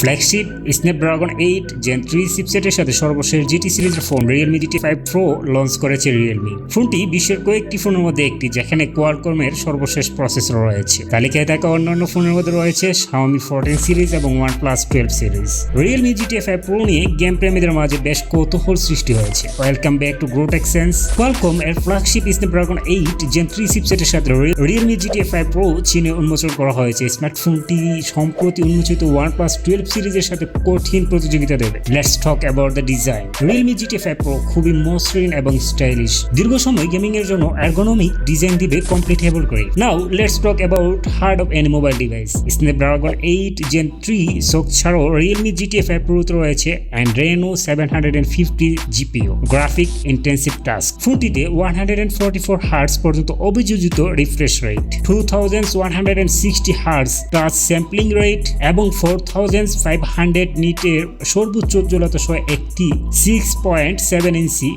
Flagship Snapdragon 8 Gen 3 চিপসেটের সাথে সর্বশেষ GT সিরিজের phone Realme GT5 Pro launch করেছে Realme। ফোনটি বিশ্বের কয়েকটি ফোনের মধ্যে একটি, যেখানে কোয়ালকমের সর্বশেষ প্রসেসর রয়েছে। তালিকায় থাকা অন্যান্য ফোনের মধ্যে রয়েছে Xiaomi 14 সিরিজ এবং OnePlus 12 series. Realme GT5 Pro নিয়ে গেম প্রেমীদের মাঝে বেশ কৌতূহল সৃষ্টি হয়েছে। Welcome back to GrowTech Sense। Qualcomm এর ফ্ল্যাগশিপ স্ন্যাপড্রাগন 8 Gen 3 চিপসেটের সাথে Realme GT5 Pro চীনে উন্মোচন করা হয়েছে। স্মার্টফোনটি সম্প্রতি উন্মোচিত OnePlus 12 সিরিজের সাথে কঠিন প্রতিযোগিতা দেবে। Let's talk about the design. Realme GT5 Pro খুবই মসৃণ এবং স্টাইলিশ, দীর্ঘ সময় গেমিং এর জন্য এরগোনমিক ডিজাইন দিবে কমপ্লিটেবল করে। Now let's talk about heart of any mobile device. Snapdragon 8 Gen 3 SoC ছাড়াও Realme GT5 Pro তে রয়েছে Adreno 750 GPU graphic intensive task. ফোনটিতে 144 হার্টজ পর্যন্ত অভিযোজিত refresh rate, 2160 hertz touch sampling rate এবং 4500 নিটের সর্বোচ্চ উজ্জ্বলতা সহ একটি 6.7 ইঞ্চি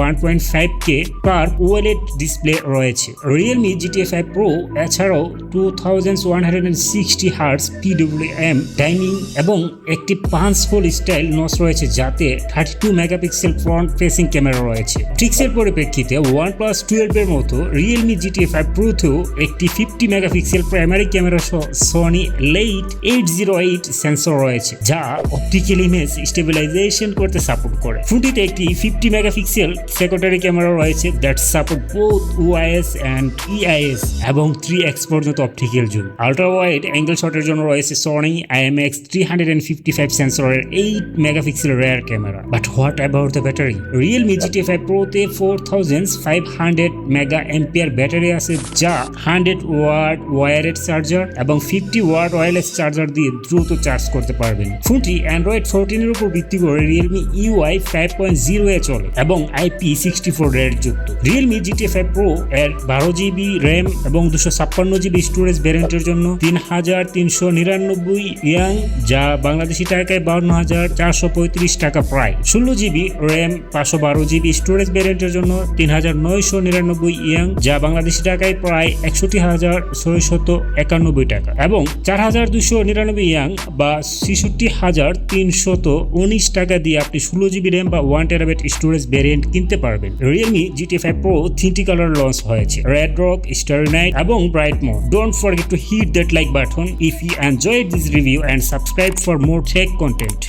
1.5K কার ওএলইডি ডিসপ্লে রয়েছে। Realme GT5 Pro এছাড়াও 2160 হার্টজ PWM টাইমিং এবং একটি পাঞ্চ হোল স্টাইল নচ রয়েছে, যাতে 32 মেগাপিক্সেল ফ্রন্ট ফেসিং ক্যামেরা রয়েছে। ট্রিক্সের পরিপ্রেক্ষিতে OnePlus 12 এর মতো Realme GT5 Pro তেও একটি 50 মেগাপিক্সেল প্রাইমারি ক্যামেরা সহ Sony Lite 808 সেন্সর রয়েছে, যা অপটিক্যাল ইমেজ স্টেবিলাইজেশন করতে সাপোর্ট করে। ফোনটিতে একটি 50 মেগাপিক্সেল সেকেন্ডারি ক্যামেরা রয়েছে that support both OIS and EIS এবং 3x পর্যন্ত optical zoom. Ultra wide angle শটের জন্য রয়েছে Sony IMX 355 সেন্সরের 8 megapixel rear camera. But what about the battery? Realme GT5 Pro তে 4500 মেগা অ্যাম্পিয়ার ব্যাটারি আছে, যা 100 ওয়াট ওয়্যারলেস চার্জার এবং 50 ওয়াট ওয়্যারলেস চার্জার দিয়ে দ্রুত চার্জ করতে পারবেন। ফোনটি Android 14 এর উপর ভিত্তি করে Realme UI 5.0 এ চলে এবং IP64 রেট যুক্ত। Realme GT5 Pro এর 12GB RAM এবং 256GB স্টোরেজ ভ্যারিয়েন্টের জন্য 3399 ইয়াং, যা বাংলাদেশি টাকায় 52435 টাকা প্রায়। 16GB RAM 512GB স্টোরেজ ভ্যারিয়েন্টের জন্য 3999 ইয়াং, যা বাংলাদেশি টাকায় প্রায় 61691 টাকা এবং 4299 ইয়াং বা 66319 টাকা দিয়ে আপনি 16GB RAM বা 1TB স্টোরেজ ভ্যারিয়েন্ট কিনতে পারবেন। Realme GT5 Pro 3টি কালার লঞ্চ হয়েছে, রেড রক, স্টারি নাইট এবং bright mode. Don't forget to hit that like button if you enjoyed this review and subscribe for more tech content.